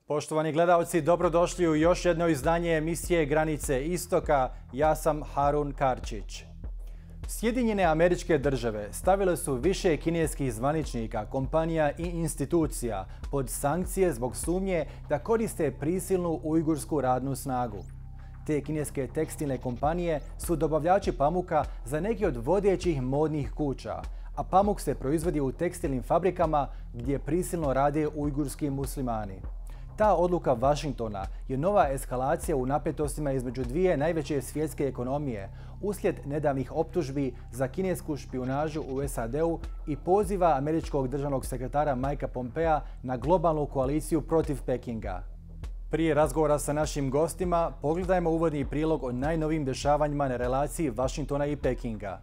Poštovani gledalci, dobrodošli u još jedno izdanje emisije Granice Istoka. Ja sam Harun Karčić. Sjedinjene Američke Države stavile su više kineskih zvaničnika, kompanija i institucija pod sankcije zbog sumnje da koriste prisilnu ujgursku radnu snagu. Te kineske tekstilne kompanije su dobavljači pamuka za neki od vodećih modnih kuća, a pamuk se proizvodi u tekstilnim fabrikama gdje prisilno rade ujgurski muslimani. Ta odluka Vašingtona je nova eskalacija u napetostima između dvije najveće svjetske ekonomije uslijed nedavnih optužbi za kinesku špijunažu u SAD-u i poziva američkog državnog sekretara Mikea Pompea na globalnu koaliciju protiv Pekinga. Prije razgovora sa našim gostima, pogledajmo uvodni prilog o najnovijim dešavanjima na relaciji Vašingtona i Pekinga.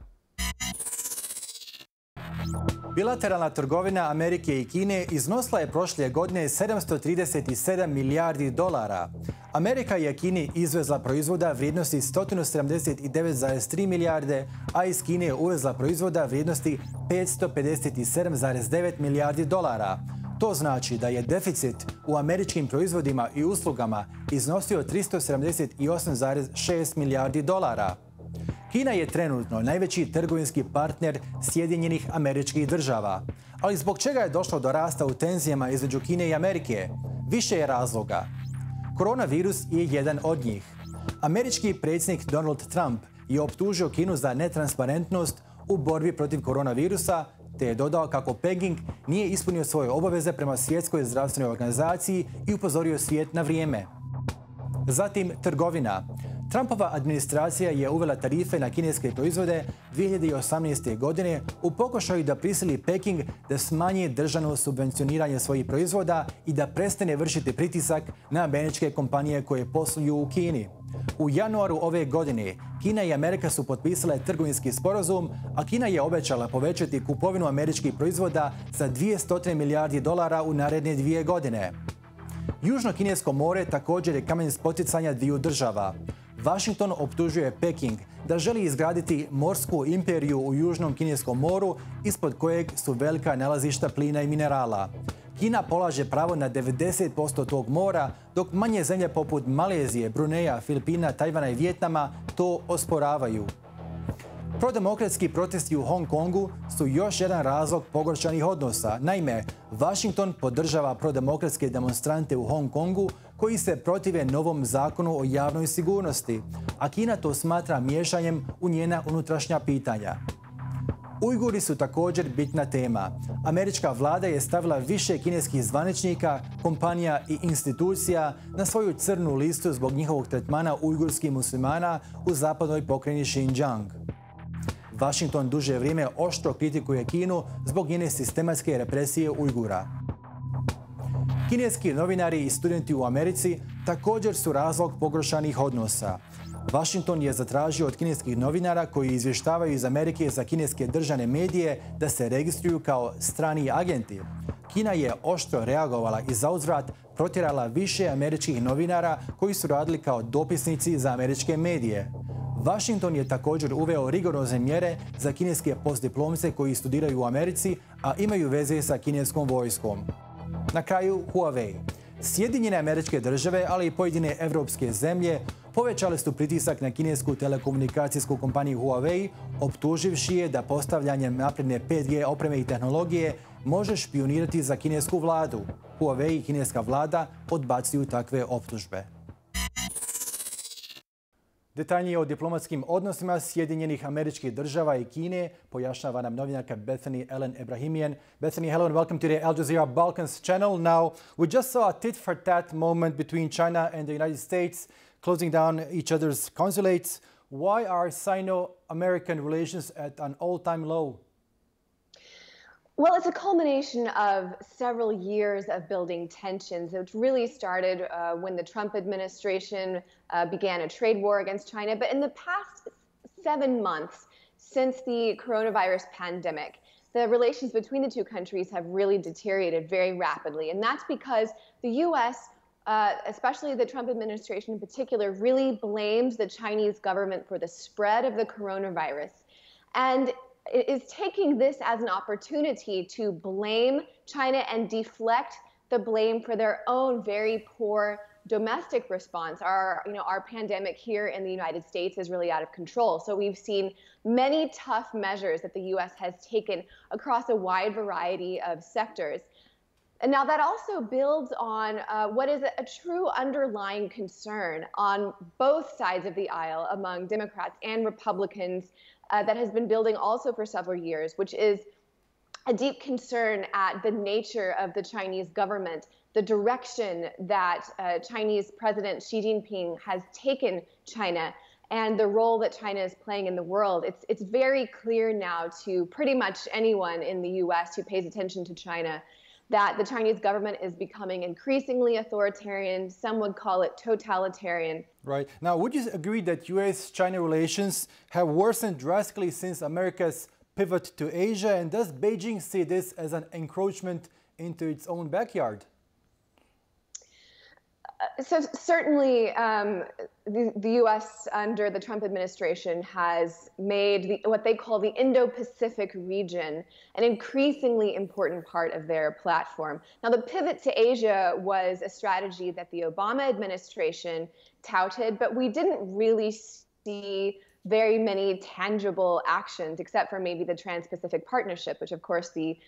Bilateralna trgovina Amerike i Kine iznosila je prošle godine 737 milijardi dolara. Amerika je Kini izvezla proizvoda vrijednosti 179,3 milijarde, a iz Kine uvezla proizvoda vrijednosti 557,9 milijardi dolara. To znači da je deficit u američkim proizvodima i uslugama iznosio 378,6 milijardi dolara. Kina je trenutno najveći trgovinski partner Sjedinjenih Američkih Država. Ali zbog čega je došlo do rasta u tenzijama između Kine i Amerike? Više je razloga. Koronavirus je jedan od njih. Američki predsjednik Donald Trump je optužio Kinu za netransparentnost u borbi protiv koronavirusa, te je dodao kako Peking nije ispunio svoje obaveze prema Svjetskoj zdravstvenoj organizaciji i upozorio svijet na vrijeme. Zatim, trgovina. Trumpova administracija je uvela tarife na kineske proizvode 2018. godine u pokušaju da prisili Peking da smanji državno subvencioniranje svojih proizvoda i da prestane vršiti pritisak na američke kompanije koje posluju u Kini. U januaru ove godine Kina i Amerika su potpisale trgovinski sporazum, a Kina je obećala povećati kupovinu američkih proizvoda za 200 milijardi dolara u naredne 2 godine. Južno-kinesko more također je kamen spoticanja dviju država. Vašington optužuje Peking da želi izgraditi morsku imperiju u Južnom kineskom moru ispod kojeg su velika nalazišta plina i minerala. Kina polaže pravo na 90% tog mora, dok manje zemlje poput Malezije, Bruneja, Filipina, Tajvana i Vijetnama to osporavaju. Prodemokratski protesti u Hong Kongu su još jedan razlog pogoršanih odnosa. Naime, Vašington podržava prodemokratske demonstrante u Hong Kongu koji se protive novom zakonu o javnoj sigurnosti, a Kina to smatra miješanjem u njena unutrašnja pitanja. Ujguri su također bitna tema. Američka vlada je stavila više kineskih zvaničnika, kompanija i institucija na svoju crnu listu zbog njihovog tretmana ujgurskih muslimana u zapadnoj pokrajini Xinjiang. Vašington duže vrijeme oštro kritikuje Kinu zbog njene sistematske represije Ujgura. Kineski novinari i studenti u Americi također su razlog pogoršanih odnosa. Vašington je zatražio od kineskih novinara koji izvještavaju iz Amerike za kineske državne medije da se registruju kao strani agenti. Kina je oštro reagovala i zauzvrat protjerala više američkih novinara koji su radili kao dopisnici za američke medije. Vašington je također uveo rigorozne mjere za kineske postdiplomce koji studiraju u Americi, a imaju veze sa kineskom vojskom. Na kraju, Huawei. Sjedinjene Američke Države, ali i pojedine evropske zemlje povećale su pritisak na kinesku telekomunikacijsku kompaniju Huawei, optuživši je da postavljanjem napredne 5G opreme i tehnologije može špijunirati za kinesku vladu. Huawei i kineska vlada odbacuju takve optužbe. Detaljnije o diplomatskim odnosima Sjedinjenih Američkih Država i Kine pojašnjava nam novinarka Bethanny Ebrahimian. Bethanny, hello and welcome to the Al Jazeera Balkans channel. Now, we just saw a tit-for-tat moment between China and the United States, closing down each other's consulates. Why are Sino-American relations at an all-time low? Well, it's a culmination of several years of building tensions, which really started when the Trump administration began a trade war against China. But in the past 7 months, since the coronavirus pandemic, the relations between the two countries have really deteriorated very rapidly. And that's because the U.S., especially the Trump administration in particular, really blamed the Chinese government for the spread of the coronavirus. And it is taking this as an opportunity to blame China and deflect the blame for their own very poor domestic response. Our pandemic here in the United States is really out of control. So we've seen many tough measures that the U.S. has taken across a wide variety of sectors. And now that also builds on what is a true underlying concern on both sides of the aisle among Democrats and Republicans that has been building also for several years, which is a deep concern at the nature of the Chinese government, the direction that Chinese President Xi Jinping has taken China, and the role that China is playing in the world. It's very clear now to pretty much anyone in the U.S. who pays attention to China that the Chinese government is becoming increasingly authoritarian. Some would call it totalitarian. Right. Now, would you agree that U.S.-China relations have worsened drastically since America's pivot to Asia? And does Beijing see this as an encroachment into its own backyard? So certainly the U.S. under the Trump administration has made what they call the Indo-Pacific region an increasingly important part of their platform. Now, the pivot to Asia was a strategy that the Obama administration touted, but we didn't really see very many tangible actions, except for maybe the Trans-Pacific Partnership, which of course the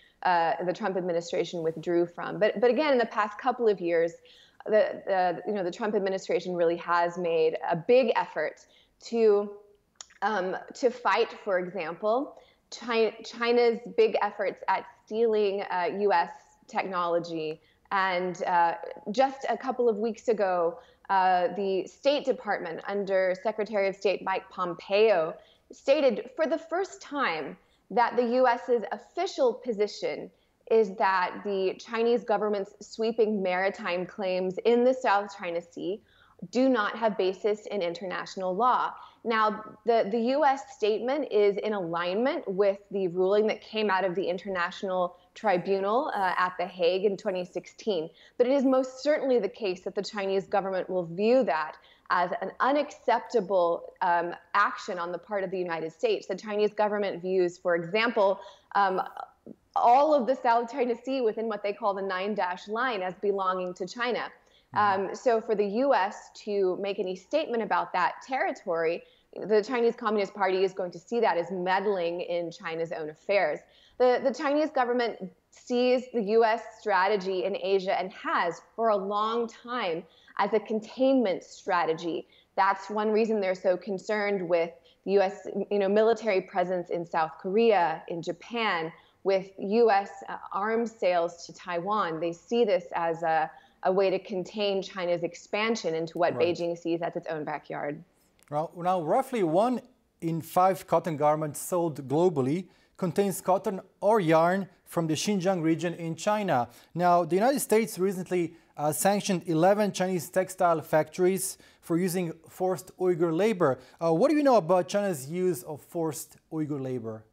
Trump administration withdrew from. But again, in the past couple of years, the Trump administration really has made a big effort to fight, for example, China's big efforts at stealing U.S. technology. And just a couple of weeks ago, the State Department under Secretary of State Mike Pompeo stated for the first time that the U.S.'s official position is that the Chinese government's sweeping maritime claims in the South China Sea do not have basis in international law. Now, the U.S. statement is in alignment with the ruling that came out of the International Tribunal at The Hague in 2016. But it is most certainly the case that the Chinese government will view that as an unacceptable action on the part of the United States. The Chinese government views, for example, all of the South China Sea within what they call the 9-dash line as belonging to China. So for the U.S. to make any statement about that territory, the Chinese Communist Party is going to see that as meddling in China's own affairs. The Chinese government sees the U.S. strategy in Asia and has for a long time as a containment strategy. That's one reason they're so concerned with the U.S. military presence in South Korea, in Japan, with U.S. arms sales to Taiwan. They see this as a way to contain China's expansion into what Beijing sees as its own backyard. Well, now, roughly 1 in 5 cotton garments sold globally contains cotton or yarn from the Xinjiang region in China. Now, the United States recently sanctioned 11 Chinese textile factories for using forced Uyghur labor. What do you know about China's use of forced Uyghur labor?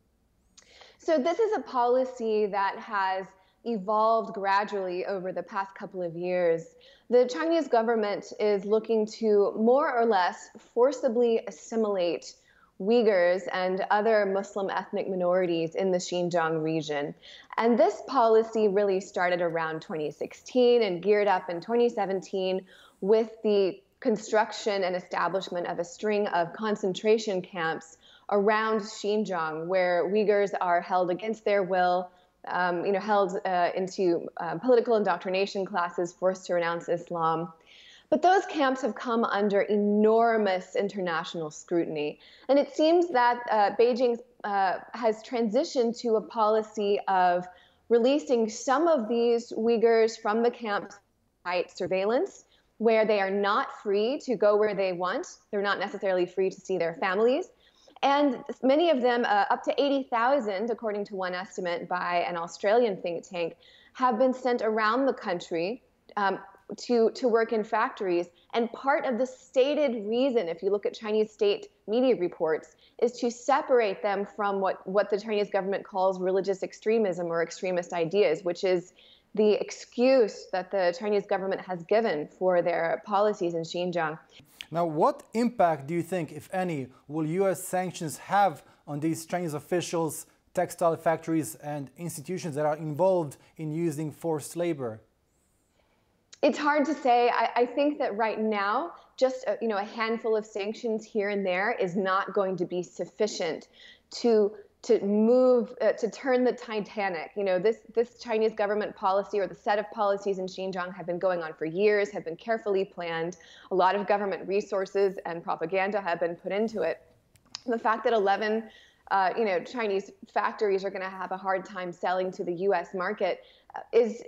So this is a policy that has evolved gradually over the past couple of years. The Chinese government is looking to more or less forcibly assimilate Uyghurs and other Muslim ethnic minorities in the Xinjiang region. And this policy really started around 2016 and geared up in 2017 with the construction and establishment of a string of concentration camps around Xinjiang, where Uyghurs are held against their will, held into political indoctrination classes, forced to renounce Islam. But those camps have come under enormous international scrutiny. And it seems that Beijing has transitioned to a policy of releasing some of these Uyghurs from the camps by surveillance, where they are not free to go where they want. They're not necessarily free to see their families. And many of them, up to 80,000, according to one estimate by an Australian think tank, have been sent around the country to work in factories. And part of the stated reason, if you look at Chinese state media reports, is to separate them from what the Chinese government calls religious extremism or extremist ideas, which is the excuse that the Chinese government has given for their policies in Xinjiang. Now, what impact do you think, if any, will U.S. sanctions have on these Chinese officials, textile factories, and institutions that are involved in using forced labor? It's hard to say. I think that right now, just a handful of sanctions here and there is not going to be sufficient to move to turn the Titanic. This Chinese government policy, or the set of policies in Xinjiang, have been going on for years, have been carefully planned. A lot of government resources and propaganda have been put into it. The fact that 11 Chinese factories are going to have a hard time selling to the U.S. market is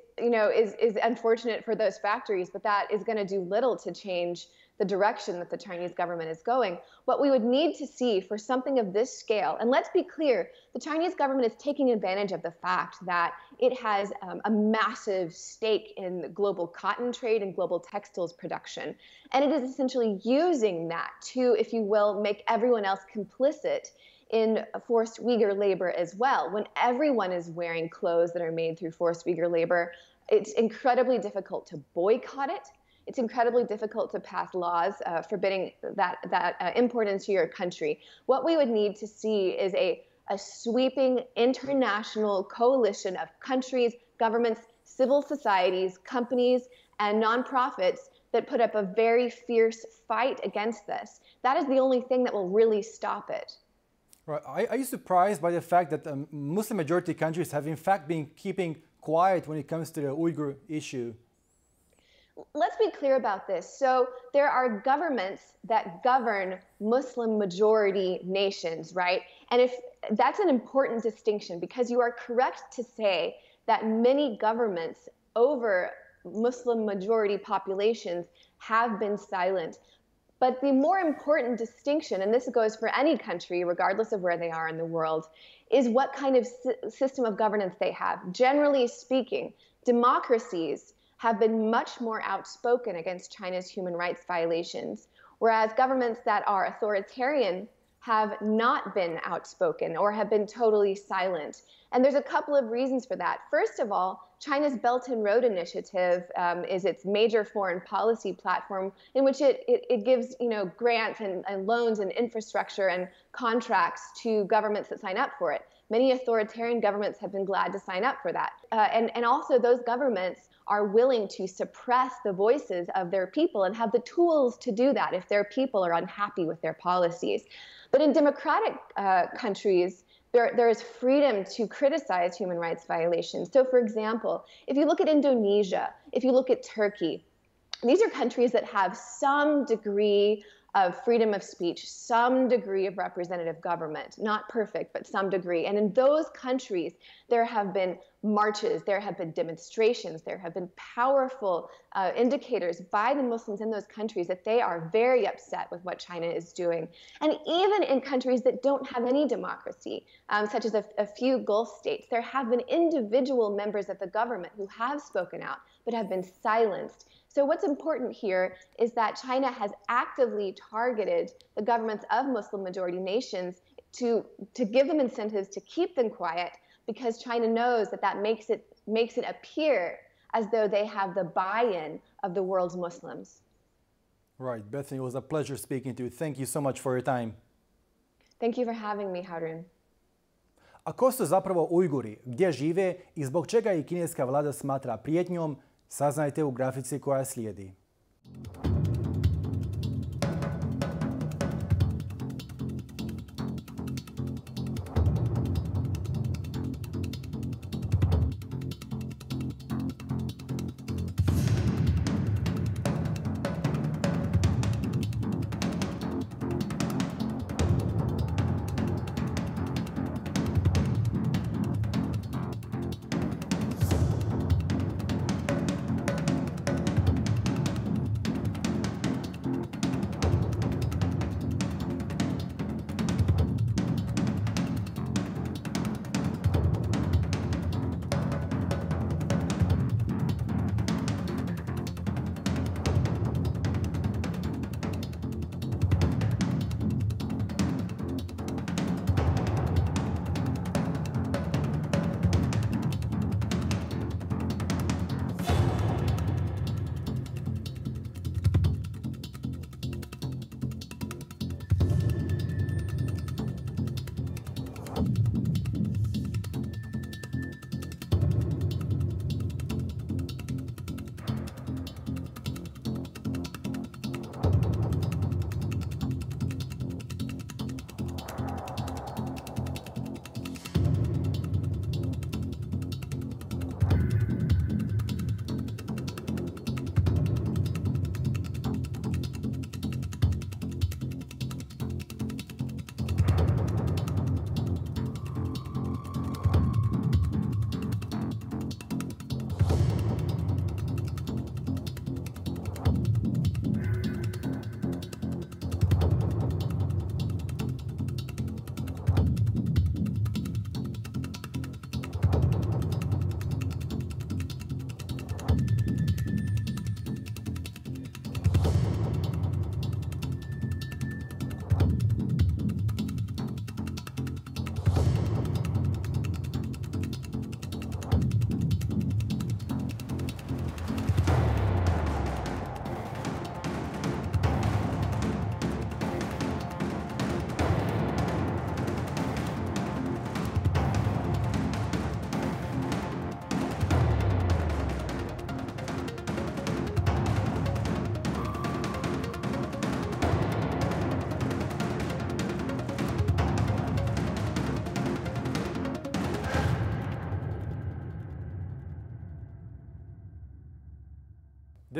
unfortunate for those factories, but that is going to do little to change the direction that the Chinese government is going. What we would need to see for something of this scale, and let's be clear, the Chinese government is taking advantage of the fact that it has a massive stake in the global cotton trade and global textiles production. And it is essentially using that to, if you will, make everyone else complicit in forced Uyghur labor as well. When everyone is wearing clothes that are made through forced Uyghur labor, it's incredibly difficult to boycott it. It's incredibly difficult to pass laws forbidding that import into your country. What we would need to see is a sweeping international coalition of countries, governments, civil societies, companies, and nonprofits that put up a very fierce fight against this. That is the only thing that will really stop it. Right. Are you surprised by the fact that Muslim majority countries have in fact been keeping quiet when it comes to the Uyghur issue? Let's be clear about this. So there are governments that govern Muslim majority nations, right? And if that's an important distinction, because you are correct to say that many governments over Muslim majority populations have been silent. But the more important distinction, and this goes for any country, regardless of where they are in the world, is what kind of system of governance they have. Generally speaking, democracies have been much more outspoken against China's human rights violations, whereas governments that are authoritarian have not been outspoken or have been totally silent. And there's a couple of reasons for that. First of all, China's Belt and Road Initiative is its major foreign policy platform, in which it gives grants and loans and infrastructure and contracts to governments that sign up for it. Many authoritarian governments have been glad to sign up for that. And also those governments are willing to suppress the voices of their people and have the tools to do that if their people are unhappy with their policies. But in democratic countries, there is freedom to criticize human rights violations. So for example, if you look at Indonesia, if you look at Turkey, these are countries that have some degree of freedom of speech, some degree of representative government, not perfect, but some degree. And in those countries, there have been marches, there have been demonstrations, there have been powerful indicators by the Muslims in those countries that they are very upset with what China is doing. And even in countries that don't have any democracy, such as a few Gulf states, there have been individual members of the government who have spoken out, but have been silenced. So what's important here is that China has actively targeted the governments of Muslim majority nations to give them incentives to keep them quiet, because China knows that makes it appear as though they have the buy-in of the world's Muslims. Right, Bethanny, it was a pleasure speaking to you. Thank you so much for your time. Thank you for having me, Harun. A ko su zapravo Ujguri, gdje žive i zbog čega ih kineska vlada smatra prijetnjom, saznajte u grafici koja slijedi.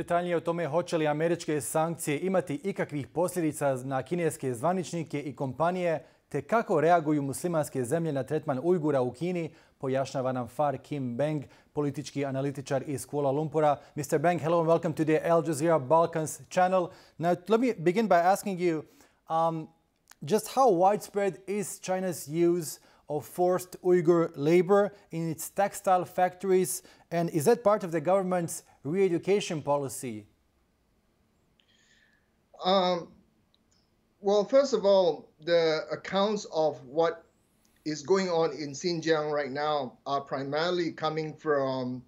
detaljnije o tome hoće li američke sankcije imati ikakvih posljedica na kineske zvaničnike i kompanije, te kako reaguju muslimanske zemlje na tretman Ujgura u Kini, pojašnjava nam Phar Kim Beng, politički analitičar iz Kuala Lumpura. Mr. Beng, hello and welcome to the Jazeera Balkans channel. Now, let me begin by asking you, just how widespread is China's use of forced Uyghur labor in its textile factories, and is that part of the government's re-education policy? Well, first of all, the accounts of what is going on in Xinjiang right now are primarily coming from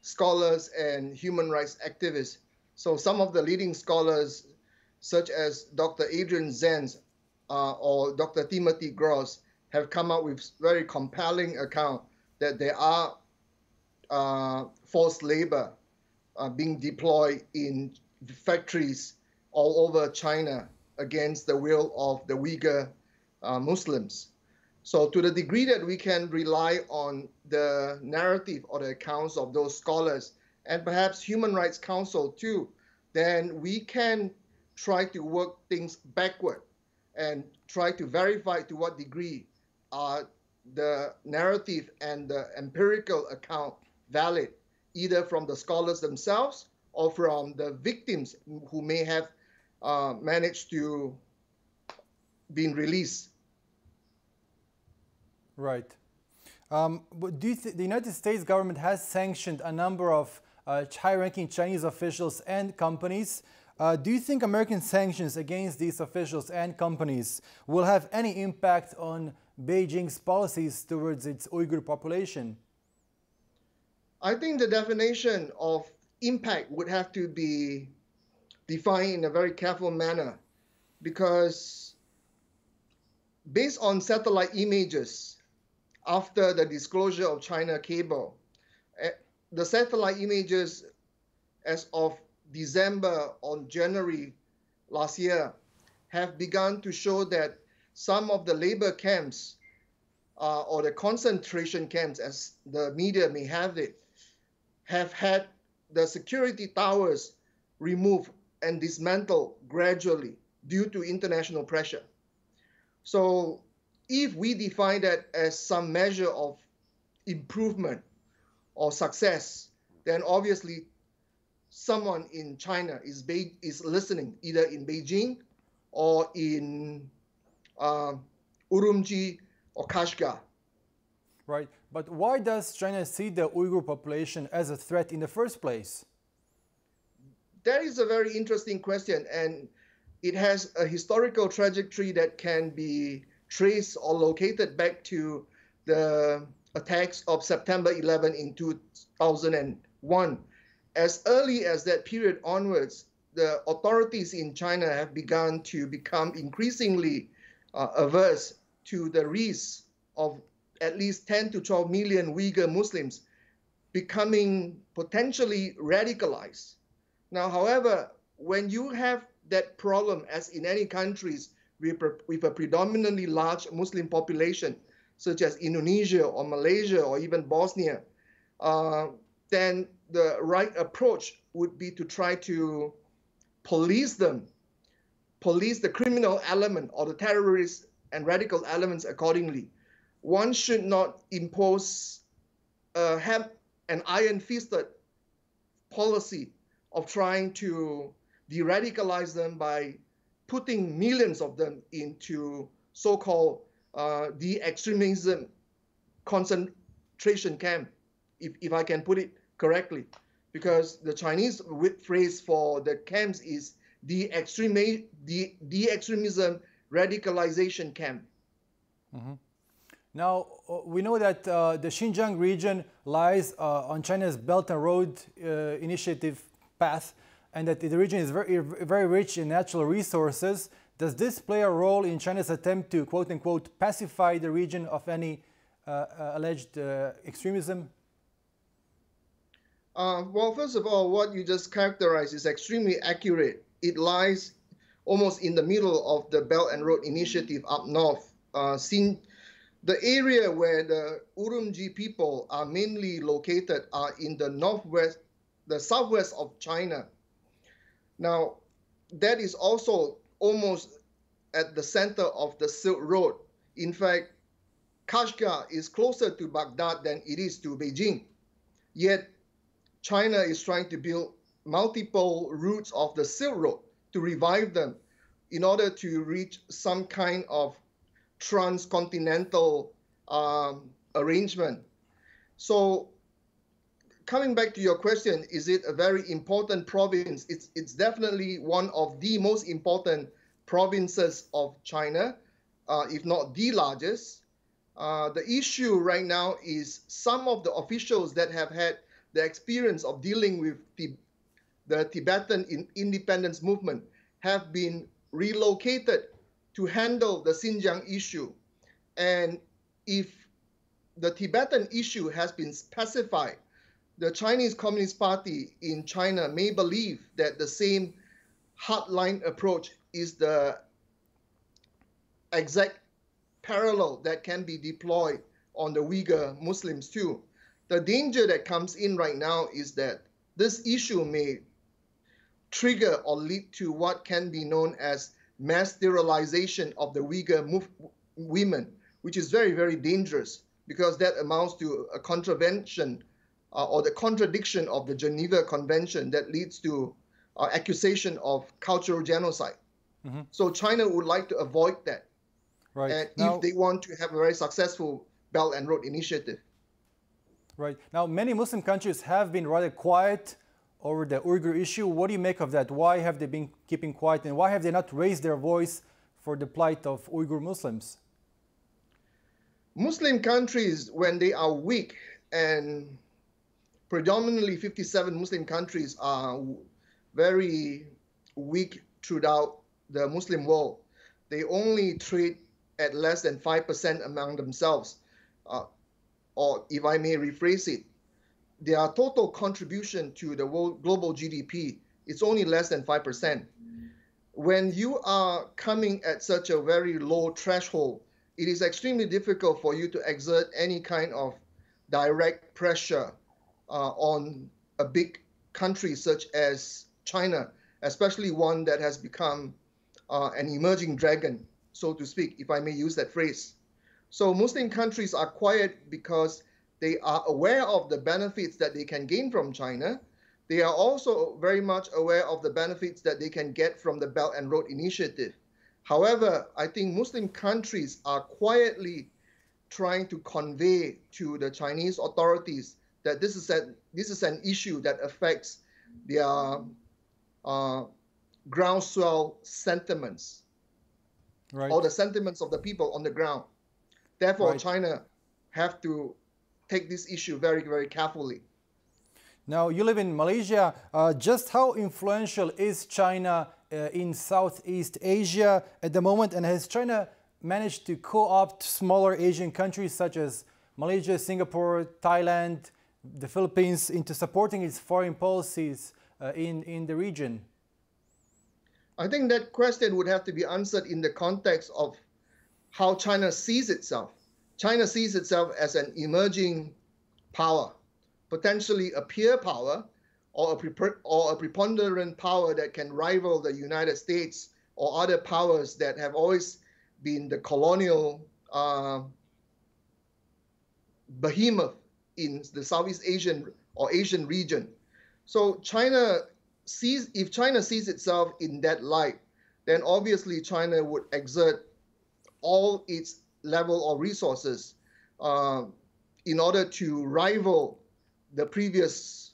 scholars and human rights activists. So some of the leading scholars, such as Dr. Adrian Zenz or Dr. Timothy Gross, have come out with very compelling account that there are forced labor being deployed in factories all over China against the will of the Uyghur Muslims. So to the degree that we can rely on the narrative or the accounts of those scholars and perhaps Human Rights Council too, then we can try to work things backward and try to verify to what degree are the narrative and the empirical account valid, either from the scholars themselves or from the victims who may have managed to be released. Right. Do you the United States government has sanctioned a number of high-ranking Chinese officials and companies. Do you think American sanctions against these officials and companies will have any impact on Beijing's policies towards its Uyghur population? I think the definition of impact would have to be defined in a very careful manner, because based on satellite images after the disclosure of China Cable, the satellite images as of December or January last year have begun to show that some of the labor camps or the concentration camps, as the media may have it, have had the security towers removed and dismantled gradually due to international pressure. So if we define that as some measure of improvement or success, then obviously someone in China is listening, either in Beijing or in Urumqi or Kashgar. Right, but why does China see the Uyghur population as a threat in the first place? That is a very interesting question, and it has a historical trajectory that can be traced or located back to the attacks of September 11 in 2001. As early as that period onwards, the authorities in China have begun to become increasingly averse to the risk of at least 10 to 12 million Uyghur Muslims becoming potentially radicalized. Now, however, when you have that problem, as in any countries with a predominantly large Muslim population, such as Indonesia or Malaysia or even Bosnia, then the right approach would be to try to police them, police the criminal element or the terrorist and radical elements accordingly. One should not impose have an iron-fisted policy of trying to de-radicalize them by putting millions of them into so-called de-extremism concentration camp, if I can put it correctly, because the Chinese phrase for the camps is de-extremism radicalization camp. Mm-hmm. Now, we know that the Xinjiang region lies on China's Belt and Road Initiative path, and that the region is very rich in natural resources. Does this play a role in China's attempt to, quote-unquote, pacify the region of any alleged extremism? Well, first of all, what you just characterized is extremely accurate. It lies almost in the middle of the Belt and Road Initiative up north. The area where the Urumqi people are mainly located are in the northwest, the southwest of China. Now, that is also almost at the center of the Silk Road. In fact, Kashgar is closer to Baghdad than it is to Beijing. Yet, China is trying to build multiple routes of the Silk Road to revive them in order to reach some kind of transcontinental arrangement. So, coming back to your question, is it a very important province? It's definitely one of the most important provinces of China, if not the largest. The issue right now is some of the officials that have had the experience of dealing with the Tibetan independence movement have been relocated to handle the Xinjiang issue. And if the Tibetan issue has been pacified, the Chinese Communist Party in China may believe that the same hardline approach is the exact parallel that can be deployed on the Uyghur Muslims too. The danger that comes in right now is that this issue may trigger or lead to what can be known as mass sterilization of the Uyghur women, which is very, very dangerous because that amounts to a contravention or the contradiction of the Geneva Convention that leads to accusation of cultural genocide. Mm-hmm. So China would like to avoid that. Right. And now, if they want to have a very successful Belt and Road Initiative. Right. Now, many Muslim countries have been rather quiet over the Uyghur issue. What do you make of that? Why have they been keeping quiet, and why have they not raised their voice for the plight of Uyghur Muslims? Muslim countries, when they are weak, and predominantly 57 Muslim countries are very weak throughout the Muslim world, they only trade at less than 5% among themselves. Or if I may rephrase it, their total contribution to the world global GDP is only less than 5%. When you are coming at such a very low threshold, it is extremely difficult for you to exert any kind of direct pressure on a big country such as China, especially one that has become an emerging dragon, so to speak, if I may use that phrase. So Muslim countries are quiet because they are aware of the benefits that they can gain from China. They are also very much aware of the benefits that they can get from the Belt and Road Initiative. However, I think Muslim countries are quietly trying to convey to the Chinese authorities that this is an issue that affects their groundswell sentiments, right, or the sentiments of the people on the ground. Therefore, right, China have to take this issue very, very carefully. Now, you live in Malaysia. Just how influential is China in Southeast Asia at the moment? And has China managed to co-opt smaller Asian countries such as Malaysia, Singapore, Thailand, the Philippines into supporting its foreign policies in the region? I think that question would have to be answered in the context of how China sees itself. China sees itself as an emerging power, potentially a peer power or a preponderant power that can rival the United States or other powers that have always been the colonial behemoth in the Southeast Asian or Asian region. So if China sees itself in that light, then obviously China would exert all its level of resources in order to rival the previous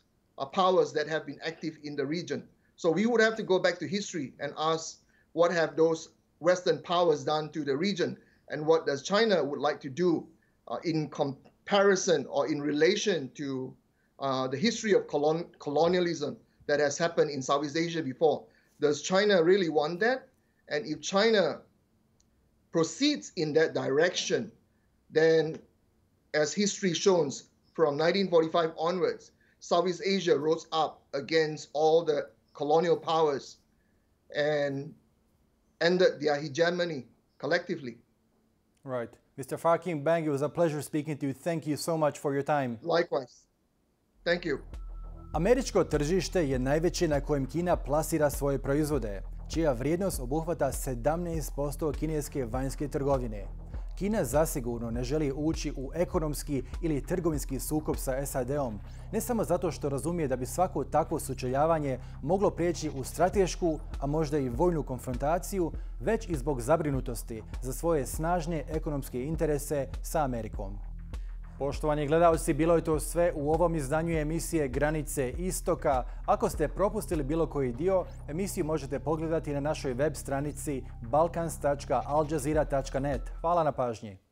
powers that have been active in the region. So we would have to go back to history and ask what have those Western powers done to the region, and what does China would like to do in comparison or in relation to the history of colonialism that has happened in Southeast Asia before. Does China really want that? And if China proceeds in that direction, then as history shows, from 1945 onwards, Southeast Asia rose up against all the colonial powers and ended their hegemony collectively. Right. Mr. Phar Kim Beng, it was a pleasure speaking to you. Thank you so much for your time. Likewise. Thank you. Američko tržište je najveće na kojem Kina plasira svoje proizvode, čija vrijednost obuhvata 17% kineske vanjske trgovine. Kina zasigurno ne želi ući u ekonomski ili trgovinski sukob sa SAD-om, ne samo zato što razumije da bi svako takvo sučeljavanje moglo prijeći u stratešku, a možda i vojnu konfrontaciju, već i zbog zabrinutosti za svoje snažne ekonomske interese sa Amerikom. Poštovani gledalci, bilo je to sve u ovom izdanju emisije Granice Istoka. Ako ste propustili bilo koji dio, emisiju možete pogledati na našoj web stranici balkans.aljazeera.net. Hvala na pažnji.